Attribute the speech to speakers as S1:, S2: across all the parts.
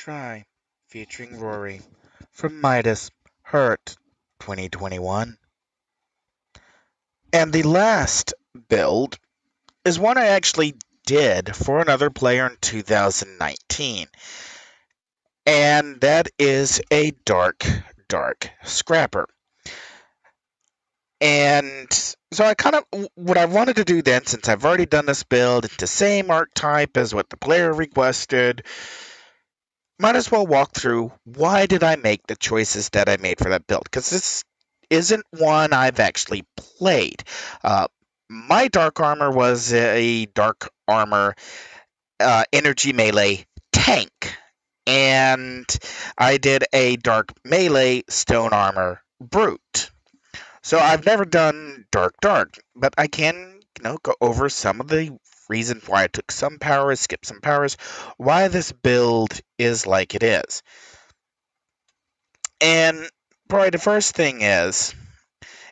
S1: Try, featuring Rory, from Midas, Hurt, 2021. And the last build is one I actually did for another player in 2019. And that is a dark scrapper. And so what I wanted to do then, since I've already done this build, it's the same archetype as what the player requested, might as well walk through why did I make the choices that I made for that build, because this isn't one I've actually played. My dark armor was a dark armor energy melee tank, and I did a dark melee stone armor brute. So I've never done dark, but I can go over some of the reasons why I took some powers, skipped some powers, why this build is like it is. And probably the first thing is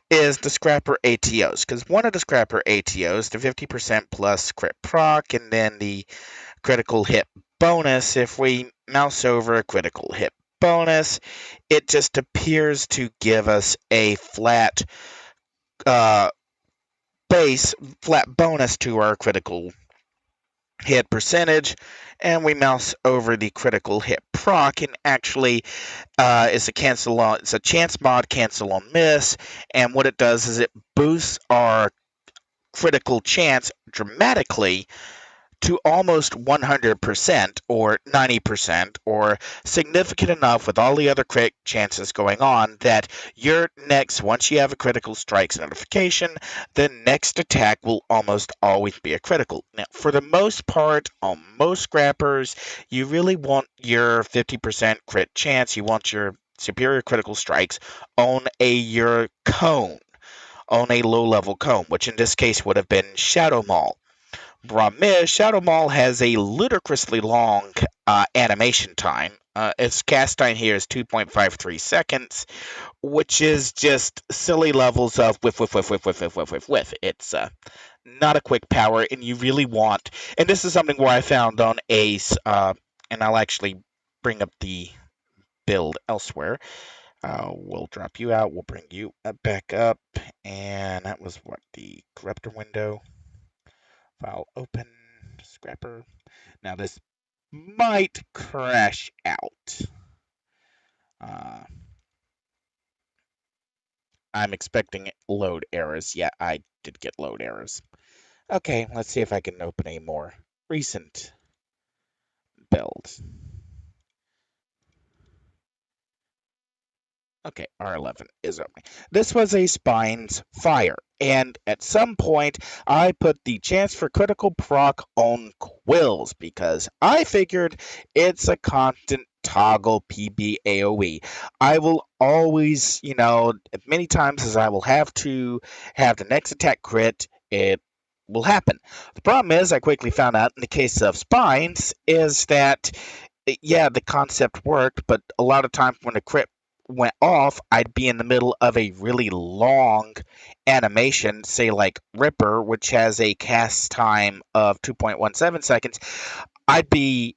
S1: the Scrapper ATOs, because one of the Scrapper ATOs, the 50% plus crit proc, and then the critical hit bonus, if we mouse over a critical hit bonus, it just appears to give us a flat uh, flat bonus to our critical hit percentage, and we mouse over the critical hit proc, and actually it's a chance mod cancel on miss, and what it does is it boosts our critical chance dramatically to almost 100% or 90% or significant enough with all the other crit chances going on that your next, once you have a critical strikes notification, the next attack will almost always be a critical. Now, for the most part, on most scrappers, you really want your 50% crit chance, you want your superior critical strikes on your cone, on a low level cone, which in this case would have been Shadow Maul. Problem is, Shadow Maul has a ludicrously long animation time. Its cast time here is 2.53 seconds, which is just silly levels of whiff. It's not a quick power, and you really want. And this is something where I found on Ace, and I'll actually bring up the build elsewhere. We'll drop you out. We'll bring you back up, and that was what the corruptor window. File open, scrapper. Now this might crash out. Uh, I'm expecting load errors. Yeah, I did get load errors. Okay, let's see if I can open a more recent build. Okay, R11 is opening. This was a Spines Fire, and at some point I put the chance for critical proc on Quills because I figured it's a constant toggle PB AoE. I will always, many times as I will have to have the next attack crit, it will happen. The problem is, I quickly found out in the case of Spines, is that yeah, the concept worked, but a lot of times when the crit went off, I'd be in the middle of a really long animation, say like Ripper, which has a cast time of 2.17 seconds. I'd be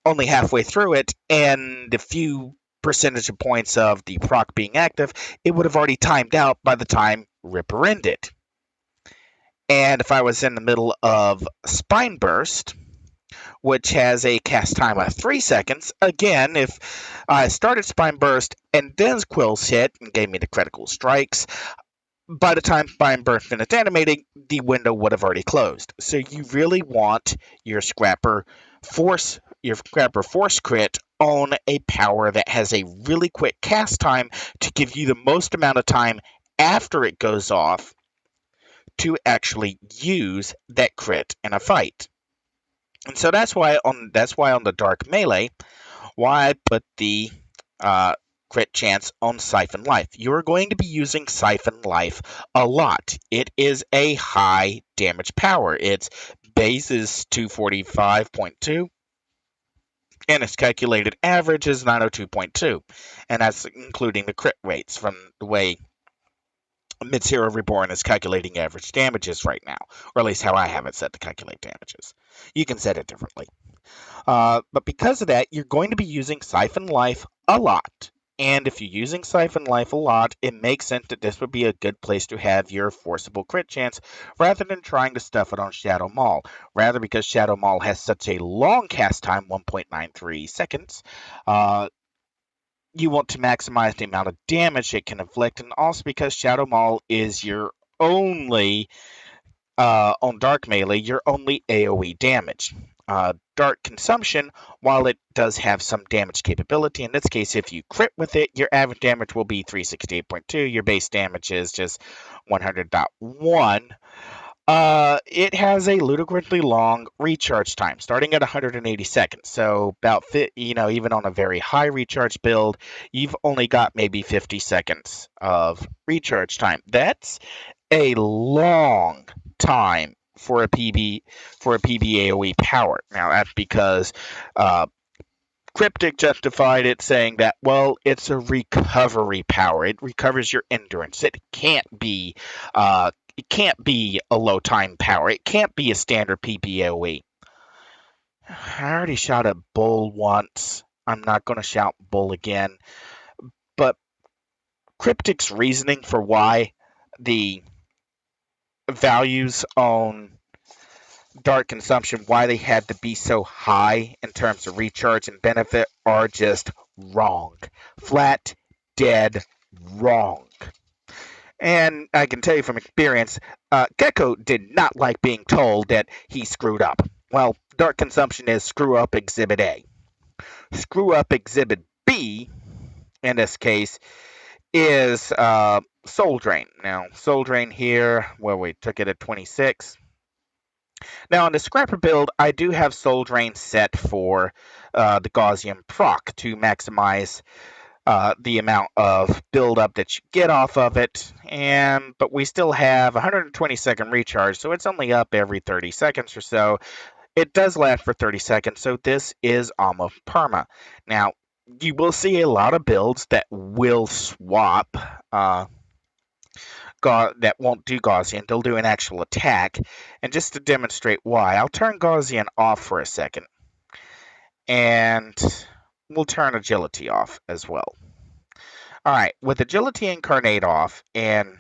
S1: only halfway through it, and the few percentage of points of the proc being active, it would have already timed out by the time Ripper ended. And if I was in the middle of Spine Burst, which has a cast time of 3 seconds. Again, if I started Spine Burst and then Quills hit and gave me the critical strikes, by the time Spine Burst finished animating, the window would have already closed. So you really want your Scrapper Force Crit on a power that has a really quick cast time to give you the most amount of time after it goes off to actually use that crit in a fight. And so that's why on the dark melee, why I put the crit chance on Siphon Life. You're going to be using Siphon Life a lot. It is a high damage power. Its base is 245.2, and its calculated average is 902.2, and that's including the crit rates from the way Mid-Zero Reborn is calculating average damages right now, or at least how I have it set to calculate damages. You can set it differently. But because of that, you're going to be using Siphon Life a lot. And if you're using Siphon Life a lot, it makes sense that this would be a good place to have your forcible crit chance rather than trying to stuff it on Shadow Maul. Rather, because Shadow Maul has such a long cast time, 1.93 seconds, uh, you want to maximize the amount of damage it can inflict, and also because Shadow Maul is your only on Dark Melee, your only AoE damage. Dark Consumption, while it does have some damage capability, in this case, if you crit with it, your average damage will be 368.2, your base damage is just 100.1. It has a ludicrously long recharge time, starting at 180 seconds. So about even on a very high recharge build, you've only got maybe 50 seconds of recharge time. That's a long time for a PB AoE power. Now that's because uh, Cryptic justified it saying that, well, it's a recovery power. It recovers your endurance. It can't be a low time power. It can't be a standard PBOE. I already shot at bull once. I'm not going to shout bull again. But Cryptic's reasoning for why the values on dark consumption, why they had to be so high in terms of recharge and benefit, are just wrong. Flat, dead wrong. And I can tell you from experience, Gecko did not like being told that he screwed up. Well, dark consumption is screw up exhibit A. Screw up exhibit B, in this case, is soul drain. Now, soul drain here, where we took it at 26. Now, in the Scrapper build, I do have Soul Drain set for the Gaussian proc to maximize the amount of buildup that you get off of it, but we still have 120-second recharge, so it's only up every 30 seconds or so. It does last for 30 seconds, so this is almost perma. Now, you will see a lot of builds that will swap that won't do Gaussian. They'll do an actual attack. And just to demonstrate why, I'll turn Gaussian off for a second. And we'll turn agility off as well. All right, with agility incarnate off and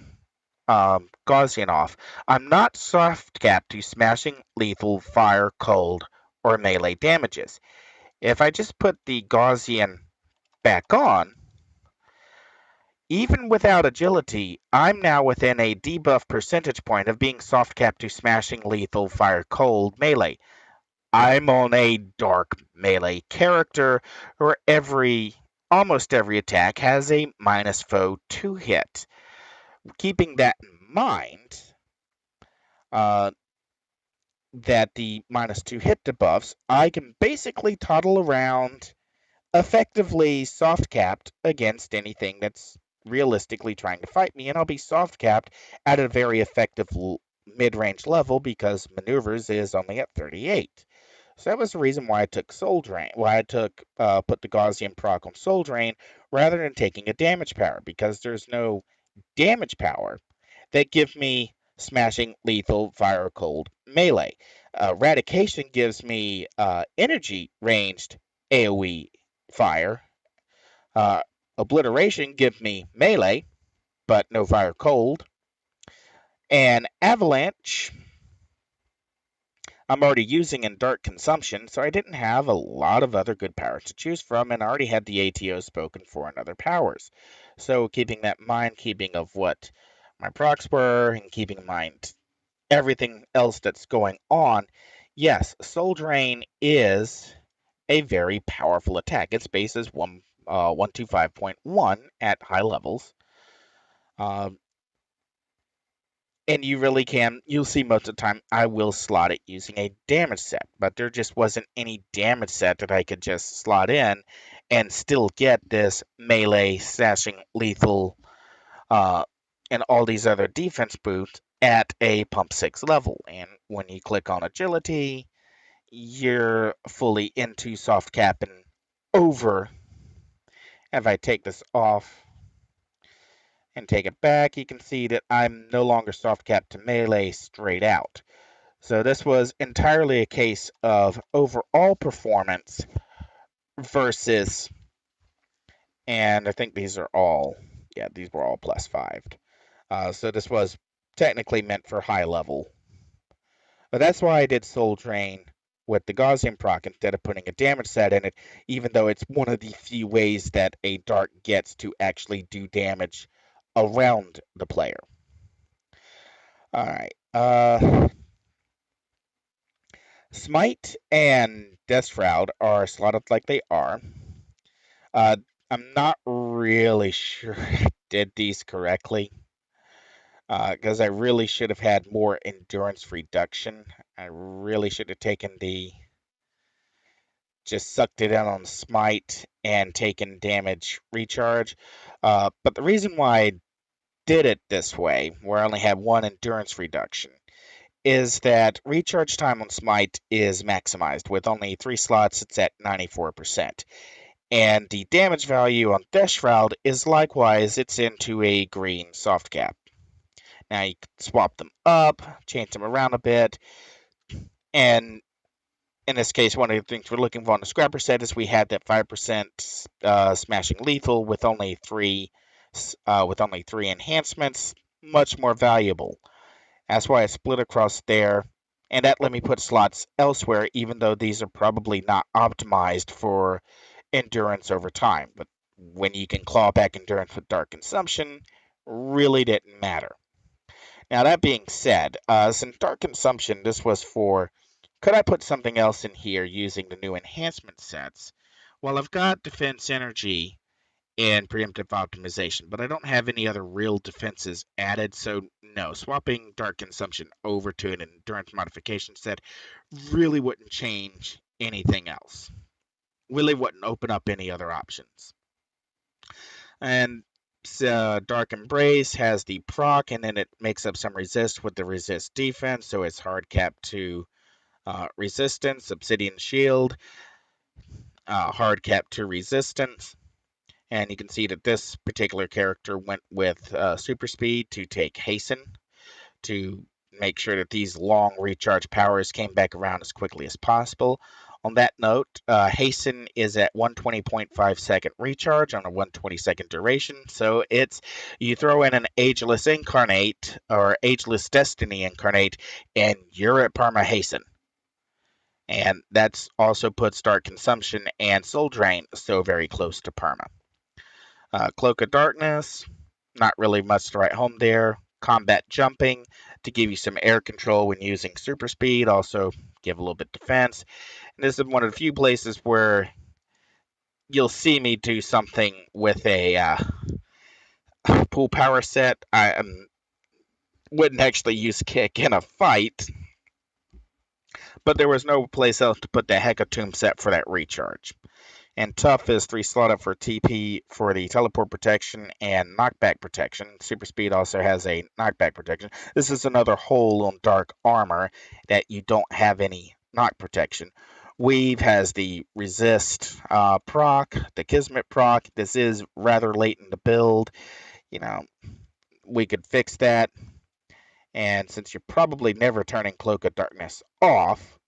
S1: Gaussian off, I'm not soft capped to smashing, lethal, fire, cold, or melee damages. If I just put the Gaussian back on, even without agility, I'm now within a debuff percentage point of being soft capped to smashing, lethal, fire, cold, melee. I'm on a dark melee character where almost every attack has a minus foe 2 hit. Keeping that in mind, that the minus 2 hit debuffs, I can basically toddle around effectively soft capped against anything that's realistically trying to fight me, and I'll be soft capped at a very effective mid range level because maneuvers is only at 38. So that was the reason why I took Soul Drain, why I put the Gaussian proc on Soul Drain rather than taking a damage power, because there's no damage power that give me smashing, lethal, fire, cold, melee. Eradication gives me energy ranged AoE fire. Uh, Obliteration gives me melee, but no fire cold. And Avalanche, I'm already using in Dark Consumption, so I didn't have a lot of other good powers to choose from, and I already had the ATO spoken for in other powers. So keeping that in mind, keeping of what my procs were, and keeping in mind everything else that's going on, yes, Soul Drain is a very powerful attack. Its base is 125.1 at high levels. And you'll see most of the time I will slot it using a damage set, but there just wasn't any damage set that I could just slot in and still get this melee, slashing, lethal, uh, and all these other defense boosts at a pump 6 level. And when you click on agility, you're fully into soft cap and over. If I take this off and take it back, you can see that I'm no longer soft capped to melee straight out. So this was entirely a case of overall performance versus, and I think these are all, yeah, these were all +5. So this was technically meant for high level. But that's why I did Soul Drain with the Gaussian proc instead of putting a damage set in it, even though it's one of the few ways that a Dark gets to actually do damage around the player. Alright. Smite and Death Shroud are slotted like they are. Uh, I'm not really sure I did these correctly. Because I really should have had more endurance reduction. I really should have taken just sucked it in on smite and taken damage recharge. But the reason why I did it this way, where I only had one endurance reduction, is that recharge time on smite is maximized. With only 3 slots, it's at 94%. And the damage value on Death Shroud is likewise, it's into a green soft cap. Now you can swap them up, change them around a bit, and in this case, one of the things we're looking for on the scrapper set is we had that 5% smashing lethal with only three enhancements, much more valuable. That's why I split across there, and that let me put slots elsewhere, even though these are probably not optimized for endurance over time. But when you can claw back endurance with dark consumption, really didn't matter. Now that being said, since dark consumption, this was for could I put something else in here using the new enhancement sets? Well, I've got defense energy and preemptive optimization, but I don't have any other real defenses added, so no, swapping dark consumption over to an endurance modification set really wouldn't change anything else. Really wouldn't open up any other options. And Dark Embrace has the proc, and then it makes up some resist with the resist defense, so it's hard cap to resistance, Obsidian Shield, hard cap to resistance. And you can see that this particular character went with super speed to take hasten to make sure that these long recharge powers came back around as quickly as possible. On that note, hasten is at 120.5-second recharge on a 120-second duration. So it's you throw in an ageless incarnate or ageless destiny incarnate, and you're at perma hasten. And that's also puts dark consumption and soul drain so very close to perma. Cloak of Darkness, not really much to write home there. Combat jumping to give you some air control when using super speed, also give a little bit defense. And this is one of the few places where you'll see me do something with a pool power set. I wouldn't actually use kick in a fight, but there was no place else to put the Hecatomb set for that recharge. And Tough is 3 slot up for TP for the teleport protection and knockback protection. Super Speed also has a knockback protection. This is another hole on Dark Armor that you don't have any knock protection. Weave has the Resist proc, the Kismet proc. This is rather late in the build. You know, we could fix that. And since you're probably never turning Cloak of Darkness off,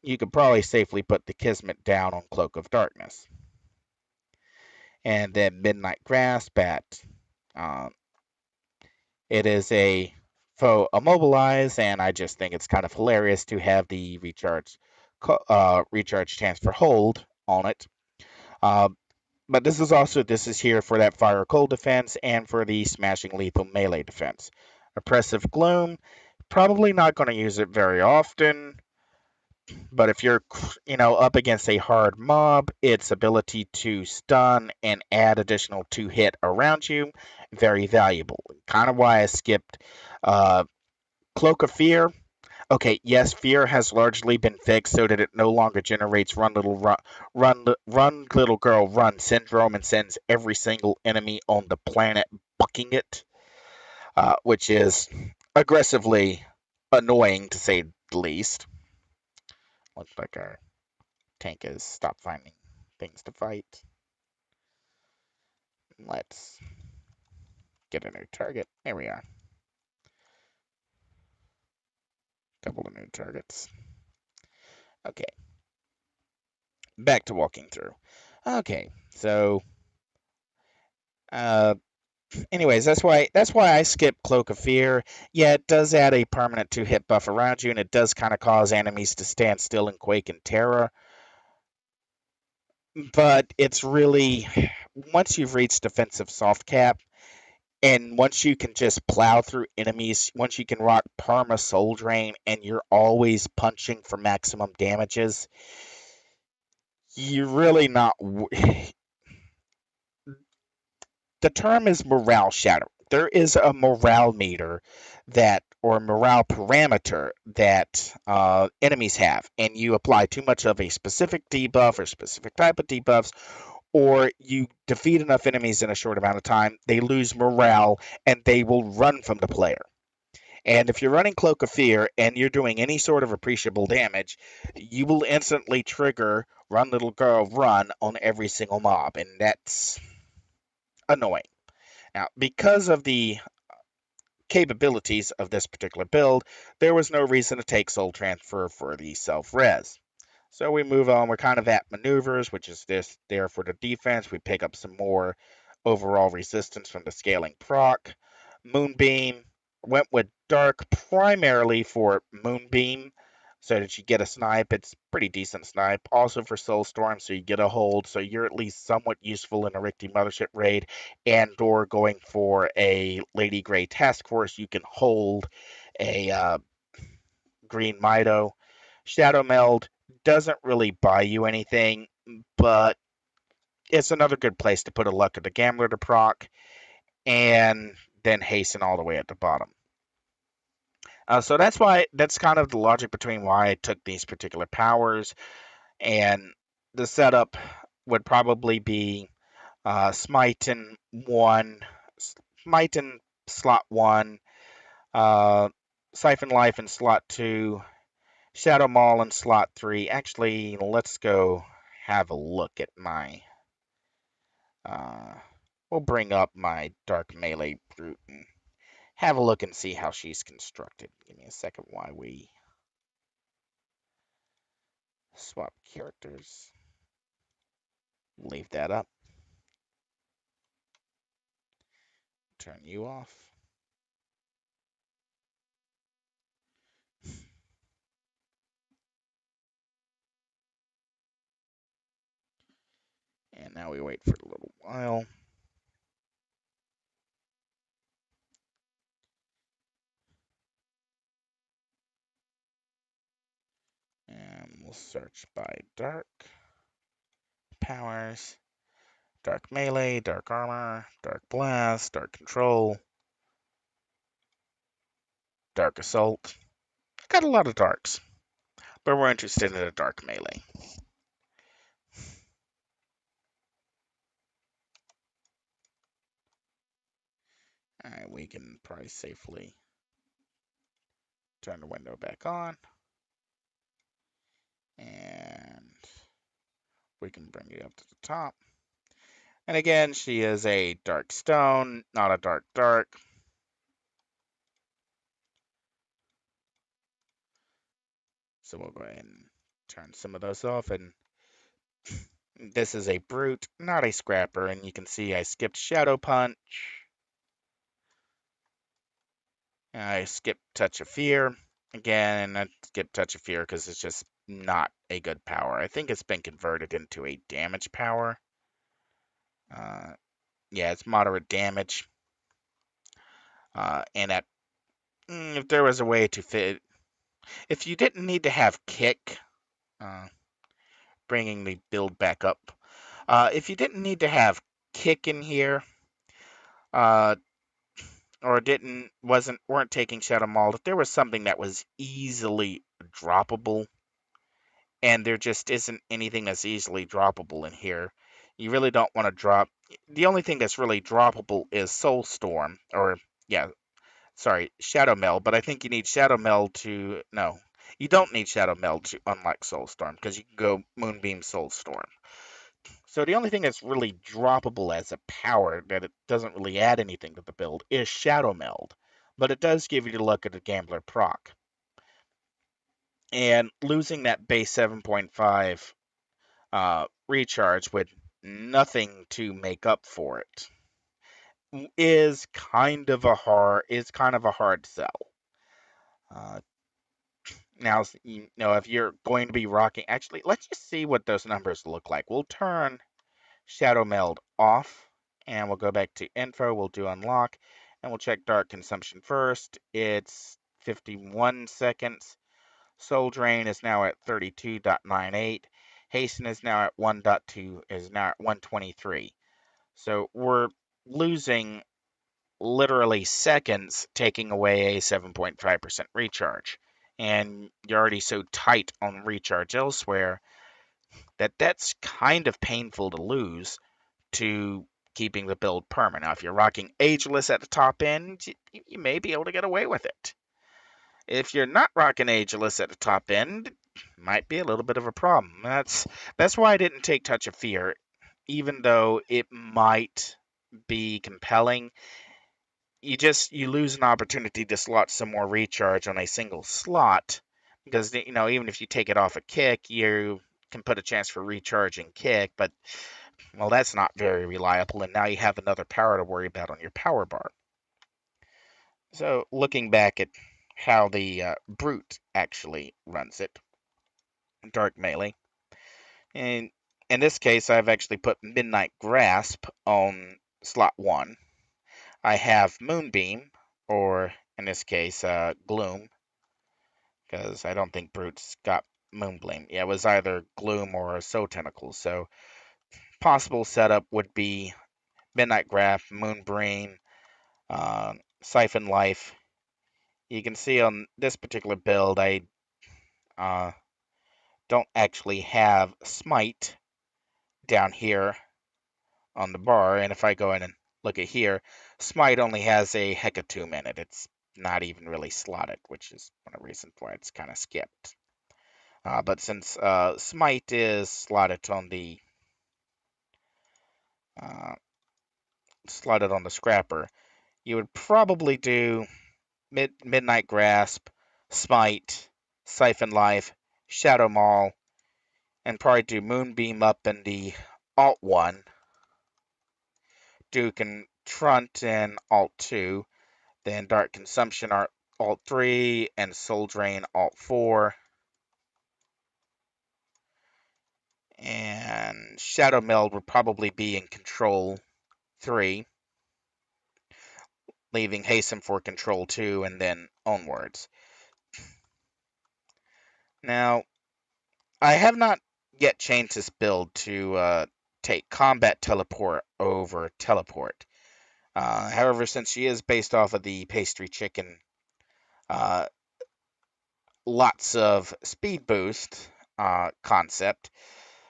S1: you could probably safely put the Kismet down on Cloak of Darkness. And then Midnight Grasp at it is a foe immobilize, and I just think it's kind of hilarious to have the recharge chance for hold on it. Uh, but this is here for that fire cold defense and for the smashing lethal melee defense. Oppressive Gloom, probably not going to use it very often. But if you're, up against a hard mob, its ability to stun and add additional 2-hit around you, very valuable. Kind of why I skipped Cloak of Fear. Okay, yes, fear has largely been fixed so that it no longer generates run little girl run syndrome and sends every single enemy on the planet bucking it, which is aggressively annoying to say the least. Looks like our tank has stopped finding things to fight. Let's get a new target. There we are. Double the new targets. Okay, back to walking through. Okay, so uh, anyways, that's why I skip Cloak of Fear. Yeah, it does add a permanent 2-hit buff around you, and it does kind of cause enemies to stand still and quake in terror. But it's really once you've reached defensive soft cap, and once you can just plow through enemies, once you can rock perma soul drain, and you're always punching for maximum damages, you're really not. The term is morale shatter. There is a morale meter that, or morale parameter that enemies have, and you apply too much of a specific debuff or specific type of debuffs, or you defeat enough enemies in a short amount of time, they lose morale and they will run from the player. And if you're running Cloak of Fear and you're doing any sort of appreciable damage, you will instantly trigger Run Little Girl Run on every single mob, and that's annoying. Now, because of the capabilities of this particular build, there was no reason to take Soul Transfer for the self-res. So we move on. We're kind of at maneuvers, which is this there for the defense. We pick up some more overall resistance from the scaling proc. Moonbeam went with Dark primarily for Moonbeam, so that you get a snipe. It's pretty decent snipe. Also for Soulstorm, so you get a hold, so you're at least somewhat useful in a Rikti Mothership raid, and or going for a Lady Grey task force, you can hold a Green Mido. Shadow Meld doesn't really buy you anything, but it's another good place to put a Luck of the Gambler to proc, and then hasten all the way at the bottom. So that's kind of the logic between why I took these particular powers, and the setup would probably be Smite in one, Smite in slot one, uh, Siphon Life in slot two, Shadow Maul in slot three. Actually, let's go have a look at my. Uh, we'll bring up my Dark Melee Brute and have a look and see how she's constructed. Give me a second while we swap characters. Leave that up. Turn you off. And now we wait for a little while. And we'll search by Dark Powers, Dark Melee, Dark Armor, Dark Blast, Dark Control, Dark Assault. Got a lot of darks, but we're interested in a Dark Melee. Alright, we can probably safely turn the window back on. And we can bring it up to the top. And again, she is a dark stone, not a dark. So we'll go ahead and turn some of those off. And this is a brute, not a scrapper. And you can see I skipped Shadow Punch. I skipped Touch of Fear. Again, I skipped Touch of Fear because it's just not a good power. I think it's been converted into a damage power. Yeah, it's moderate damage. And if there was a way to fit, if you didn't need to have kick, uh, bringing the build back up, if you didn't need to have kick in here, uh, or weren't taking Shadow Maul, if there was something that was easily droppable, and there just isn't anything that's easily droppable in here, you really don't want to drop. The only thing that's really droppable is Soulstorm, or yeah, sorry, Shadow Meld, but I think you need Shadow Meld to. No, you don't need Shadow Meld to unlock Soulstorm because you can go Moonbeam Soulstorm. So the only thing that's really droppable as a power that it doesn't really add anything to the build is Shadow Meld, but it does give you the luck of the Gambler proc. And losing that base 7.5 recharge with nothing to make up for it is kind of a hard sell. Uh, Now, if you're going to be rocking, actually, let's just see what those numbers look like. We'll turn Shadow Meld off, and we'll go back to Info. We'll do Unlock, and we'll check Dark Consumption first. It's 51 seconds. Soul Drain is now at 32.98. Hasten is now at 1.2, is now at 123. So we're losing literally seconds taking away a 7.5% recharge. And you're already so tight on recharge elsewhere that that's kind of painful to lose to keeping the build permanent. Now, if you're rocking Ageless at the top end, you may be able to get away with it. If you're not rocking Ageless at the top end, it might be a little bit of a problem. That's why I didn't take Touch of Fear, even though it might be compelling. You lose an opportunity to slot some more recharge on a single slot because even if you take it off a kick, you can put a chance for recharge and kick, but well, that's not very reliable, and now you have another power to worry about on your power bar. So looking back at how the brute actually runs it, dark melee, and in this case, I've actually put Midnight Grasp on slot 1. I have Moonbeam, or in this case, Gloom, because I don't think Brute's got Moonbeam. Yeah, it was either Gloom or Soul Tentacle. So possible setup would be Midnight Grasp, Moonbeam, Siphon Life. You can see on this particular build, I uh, don't actually have Smite down here on the bar, and if I go in and look at here, Smite only has a Hecatomb in it. It's not even really slotted, which is one of the reasons why it's kind of skipped. But since Smite is uh, slotted on the scrapper, you would probably do Midnight Grasp, Smite, Siphon Life, Shadow Maul, and probably do Moonbeam up in the Alt 1, do Confront in Alt 2, then Dark Consumption Alt 3, and Soul Drain Alt 4. And Shadow Meld would probably be in Control 3, leaving Hasten for Control 2, and then onwards. Now, I have not yet changed this build to take Combat Teleport over Teleport. However, since she is based off of the Pastry Chicken, uh, lots of speed boost concept,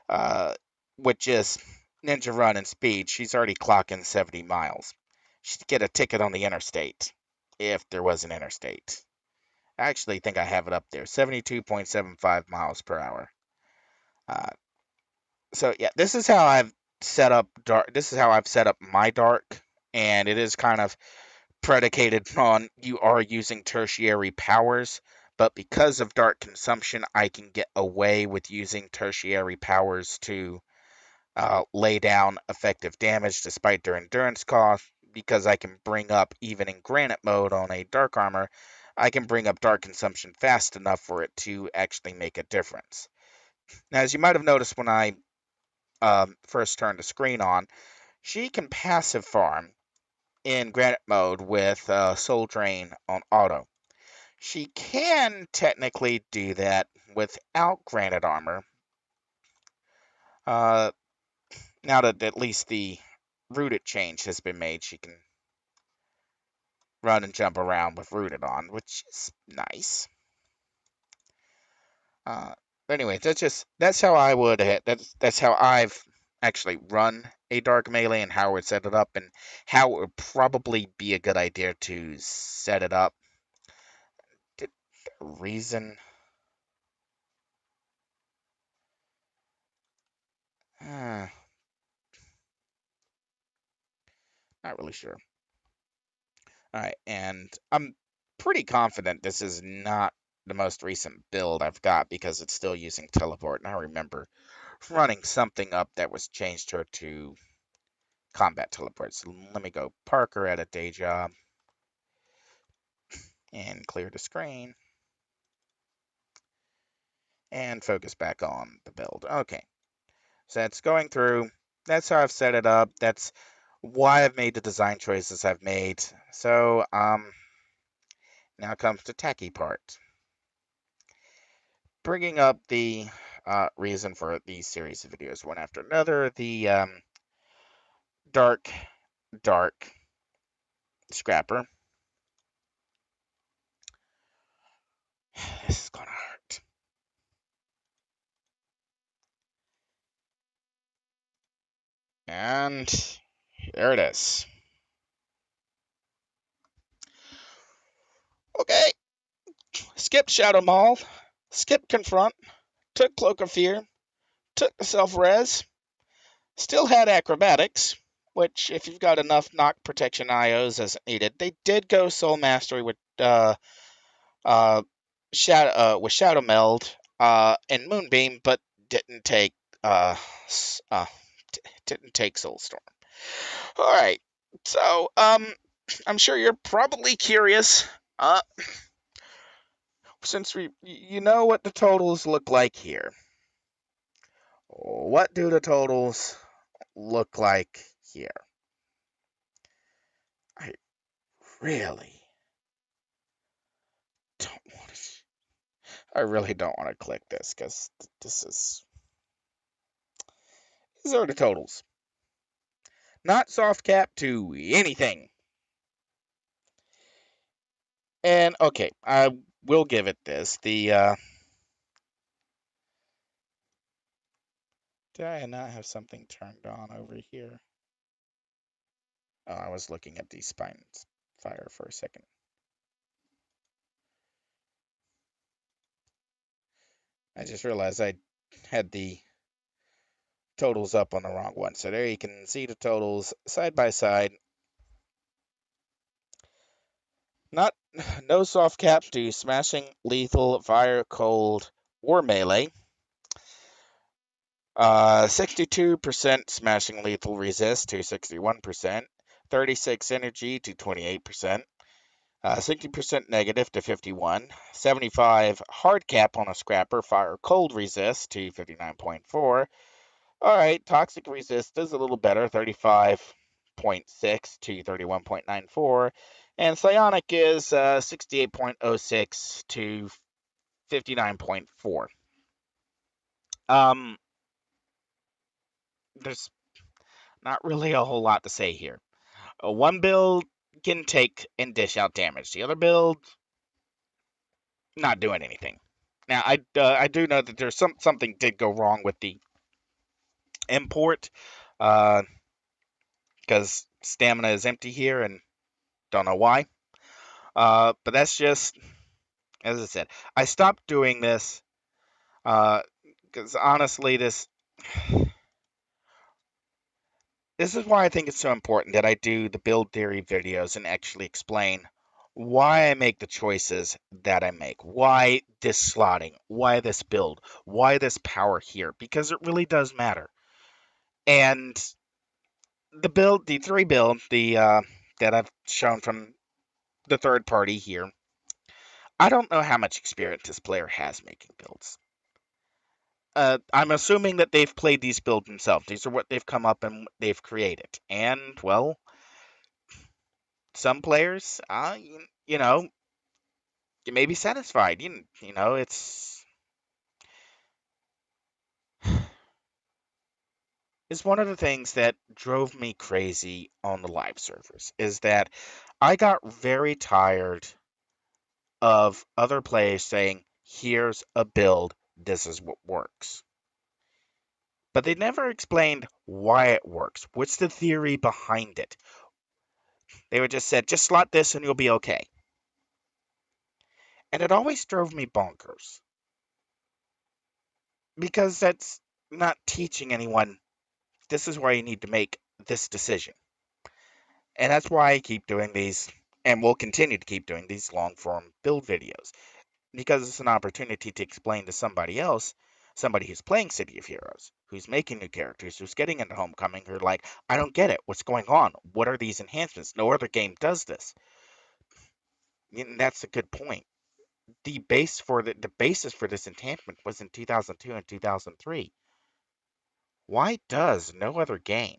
S1: uh, which is Ninja Run and speed, she's already clocking 70 miles. She'd get a ticket on the interstate, if there was an interstate. I actually think I have it up there, 72.75 miles per hour. Uh, so yeah, this is how I've set up dark. This is how I've set up my dark, and it is kind of predicated on you are using tertiary powers. But because of dark consumption, I can get away with using tertiary powers to lay down effective damage despite their endurance cost, because I can bring up, even in granite mode on a dark armor, I can bring up dark consumption fast enough for it to actually make a difference. Now, as you might have noticed when I first turned the screen on, she can passive farm in granite mode with Soul Drain on auto. She can technically do that without granite armor. Uh, Now that at least the rooted change has been made, she can run and jump around with rooted on, which is nice. Uh, anyway, that's how I would that's how I've actually run a dark melee and how I would set it up and how it would probably be a good idea to set it up. Did reason? Uh, Not really sure. All right, and I'm pretty confident this is not. the most recent build I've got because it's still using teleport. And I remember running something up that was changed to combat teleport. So let me go Parker at a day job and clear the screen and focus back on the build. Okay, so that's going through. That's how I've set it up. That's why I've made the design choices I've made. So now comes the tacky part. Bringing up the reason for these series of videos one after another, the dark, dark scrapper. This is gonna hurt. And here it is. Okay, skipped Shadow Mall, skipped Confront, took Cloak of Fear, took the self-res, still had Acrobatics, which if you've got enough knock protection IOs as needed, they did go Soul Mastery uh, with Shadow Meld and Moonbeam, but didn't take uh, didn't take Soulstorm. All right, so I'm sure you're probably curious, since you know what the totals look like here. What do the totals look like here? I really don't want to. I really don't want to click this because these are the totals. Not soft cap to anything. And okay, I will give it this. Did I not have something turned on over here? Oh, I was looking at the spines fire for a second. I just realized I had the totals up on the wrong one. So there you can see the totals side by side. Not no soft caps to smashing, lethal, fire, cold, or melee. 62% smashing lethal resist to 61%, 36 energy to 28%, 60% negative to 51, 75 hard cap on a scrapper, fire cold resist to 59.4. All right, toxic resist is a little better, 35.6 to 31.94, and psionic is 68.06 to 59.4. There's not really a whole lot to say here. One build can take and dish out damage. The other build, not doing anything. Now, I do know that there's something did go wrong with the import, because stamina is empty here, and don't know why. But that's just, as I said, I stopped doing this because honestly, this is why I think it's so important that I do the build theory videos and actually explain why I make the choices that I make, why this slotting, why this build, why this power here, because it really does matter. And the three build, that I've shown from the third party here, I don't know how much experience this player has making builds. I'm assuming that they've played these builds themselves. These are what they've come up and they've created. And, well, some players, you know, you may be satisfied. You know, it's one of the things that drove me crazy on the live servers is that I got very tired of other players saying, "Here's a build. This is what works." But they never explained why it works. What's the theory behind it? They would just said, "Just slot this and you'll be okay." And it always drove me bonkers because that's not teaching anyone this is why you need to make this decision. And that's why I keep doing these and will continue to keep doing these long form build videos. because it's an opportunity to explain to somebody else, somebody who's playing City of Heroes, who's making new characters, who's getting into Homecoming, who are like, I don't get it. What's going on? What are these enhancements? No other game does this. And that's a good point. The basis for this enhancement was in 2002 and 2003. Why does no other game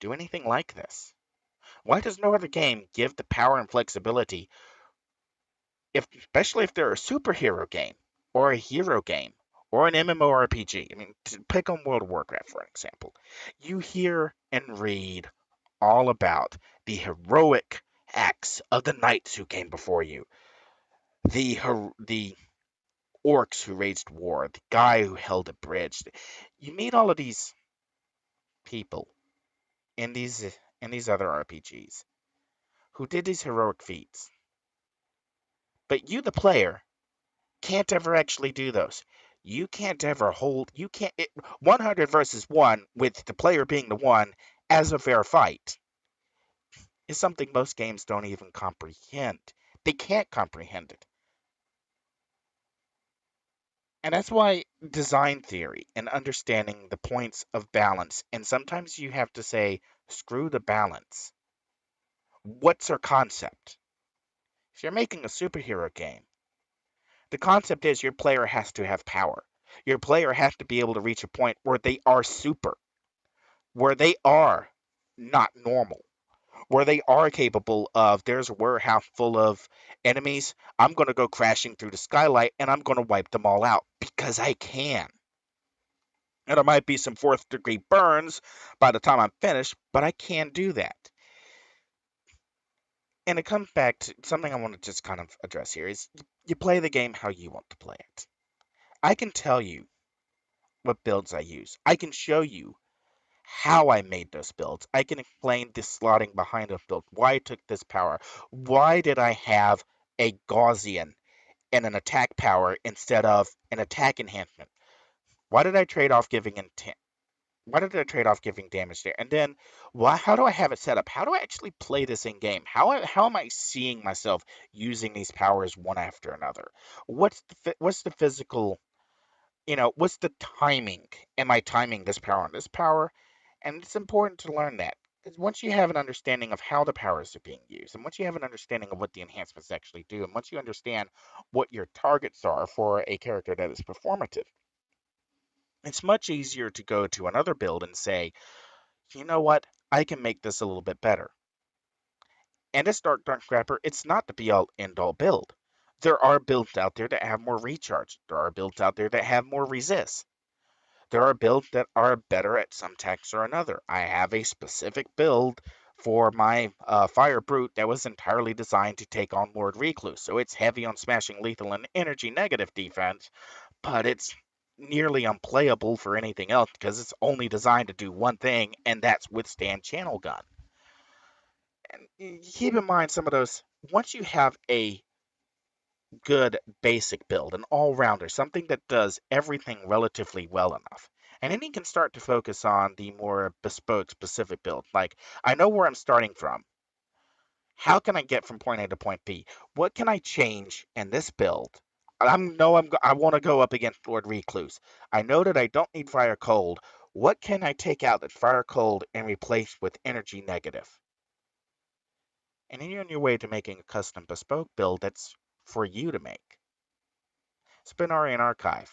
S1: do anything like this? Why does no other game give the power and flexibility, especially if they're a superhero game or a hero game or an MMORPG? I mean, to pick on World of Warcraft for an example. You hear and read all about the heroic acts of the knights who came before you, the orcs who waged war, the guy who held a bridge. You meet all of these people in these other RPGs who did these heroic feats, but you, the player, can't ever actually do those. You can't ever hold. You can't. 100 versus one with the player being the one as a fair fight is something most games don't even comprehend. They can't comprehend it. And that's why design theory and understanding the points of balance, and sometimes you have to say, screw the balance. What's our concept? If you're making a superhero game, the concept is your player has to have power. Your player has to be able to reach a point where they are super, where they are not normal, where they are capable of, there's a warehouse full of enemies. I'm going to go crashing through the skylight and I'm going to wipe them all out because I can. And there might be some fourth degree burns by the time I'm finished, but I can do that. And it comes back to something I want to just kind of address here is you play the game how you want to play it. I can tell you what builds I use. I can show you how I made those builds. I can explain the slotting behind a build, why I took this power, why did I have a Gaussian and an attack power instead of an attack enhancement? Why did I trade off giving intent? Why did I trade off giving damage there? And then, why? How do I have it set up? How do I actually play this in game? How am I seeing myself using these powers one after another? What's the physical? What's the timing? Am I timing this power on this power? And it's important to learn that. Because once you have an understanding of how the powers are being used, and once you have an understanding of what the enhancements actually do, and once you understand what your targets are for a character that is performative, it's much easier to go to another build and say, you know what? I can make this a little bit better. And this Dark Scrapper, it's not the be all end all build. There are builds out there that have more recharge. There are builds out there that have more resist. There are builds that are better at some techs or another. I have a specific build for my Fire Brute that was entirely designed to take on Lord Recluse. So it's heavy on smashing lethal and energy negative defense, but it's nearly unplayable for anything else because it's only designed to do one thing, and that's withstand channel gun. And keep in mind some of those. Once you have a good basic build, an all-rounder, something that does everything relatively well enough. And then you can start to focus on the more bespoke, specific build. Like, I know where I'm starting from. How can I get from point A to point B? What can I change in this build? I want to go up against Lord Recluse. I know that I don't need Fire Cold. What can I take out that Fire Cold and replace with Energy Negative? And then you're on your way to making a custom bespoke build that's for you to make. It's been Aurian Archive.